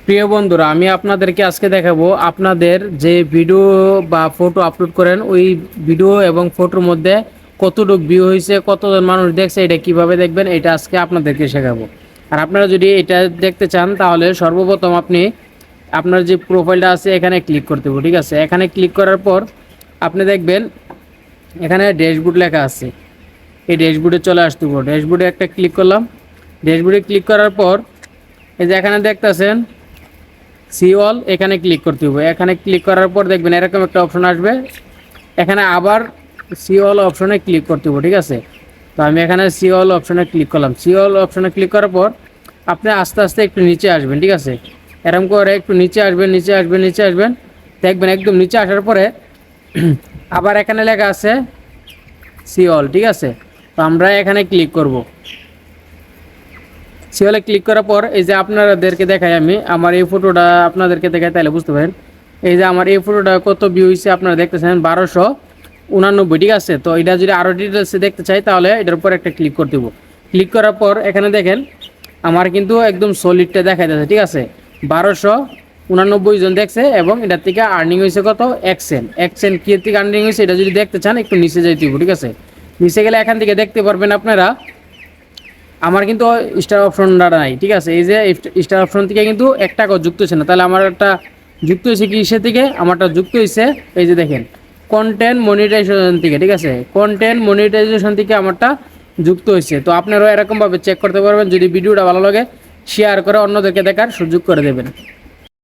প্রিয় বন্ধুরা, আমি আপনাদেরকে আজকে দেখাবো আপনাদের যে ভিডিও বা ফটো আপলোড করেন ওই ভিডিও এবং ফটোর মধ্যে কতটুকু ভিউ হয়েছে, কতজন মানুষ দেখছে, এটা কিভাবে দেখবেন এটা আজকে আপনাদেরকে শেখাবো। আর আপনারা যদি এটা দেখতে চান তাহলে সর্বপ্রথম আপনি আপনার যে প্রোফাইলটা আছে এখানে ক্লিক করতে হবে। ঠিক আছে, এখানে ক্লিক করার পর আপনি দেখবেন এখানে ড্যাশবোর্ড লেখা আছে। এই ড্যাশবোর্ডে চলে আসতে হবে। ড্যাশবোর্ডে একটা ক্লিক করলাম। ড্যাশবোর্ডে ক্লিক করার পর এই যে এখানে দেখতেছেন সি অল, এখানে ক্লিক করতে হবে। এখানে ক্লিক করার পর দেখবেন এরকম একটা অপশন আসবে। এখানে আবার সি অল অপশনে ক্লিক করতে হবে। ঠিক আছে, তো আমি এখানে সি অল অপশনে ক্লিক করলাম। সি অল অপশনে ক্লিক করার পর আপনি আস্তে আস্তে একটু নিচে আসবেন। ঠিক আছে, এরকম করে একটু নিচে আসবেন, নিচে আসবেন, নিচে আসবেন, দেখবেন একদম নিচে আসার পরে আবার এখানে লেখা আছে সি অল। ঠিক আছে, তো আমরা এখানে ক্লিক করব। সিওলে ক্লিক করার পর এই যে আপনাদেরকে দেখাই, আমি আমার এই ফটোটা আপনাদেরকে দেখাই, তাহলে বুঝতে পারেন। এই যে আমার এই ফটোটা কত ভিউ হয়েছে আপনারা দেখতেছেন 1289। ঠিক আছে, তো এটা যদি আরও ডিটেলসে দেখতে চাই তাহলে এটার উপর একটা ক্লিক করে দেবো। ক্লিক করার পর এখানে দেখেন আমার কিন্তু একদম সলিডটা দেখা যাচ্ছে। ঠিক আছে, 1289 জন দেখছে এবং এটার থেকে আর্নিং হয়েছে কত, 1 সেন্ট। 1 সেন্ট কি থেকে আর্নিং হয়েছে এটা যদি দেখতে চান একটু নিচে যাইতে হবে। ঠিক আছে, নিচে গেলে এখান থেকে দেখতে পারবেন আপনারা আমার কিন্তু স্টার অপশনটা নাই। ঠিক আছে, এই যে স্টার অপশন থেকে কিন্তু 1 টাকা যুক্ত হচ্ছে না। তাহলে আমার একটা যুক্ত হয়েছে কিসের থেকে, আমারটা যুক্ত হয়েছে এই যে দেখেন কন্টেন্ট মনিটাইজেশন থেকে। ঠিক আছে, কন্টেন্ট মনিটাইজেশন থেকে আমারটা যুক্ত হয়েছে। তো আপনারাও এরকমভাবে চেক করতে পারবেন। যদি ভিডিওটা ভালো লাগে শেয়ার করে অন্যদেরকে দেখার সুযোগ করে দেবেন।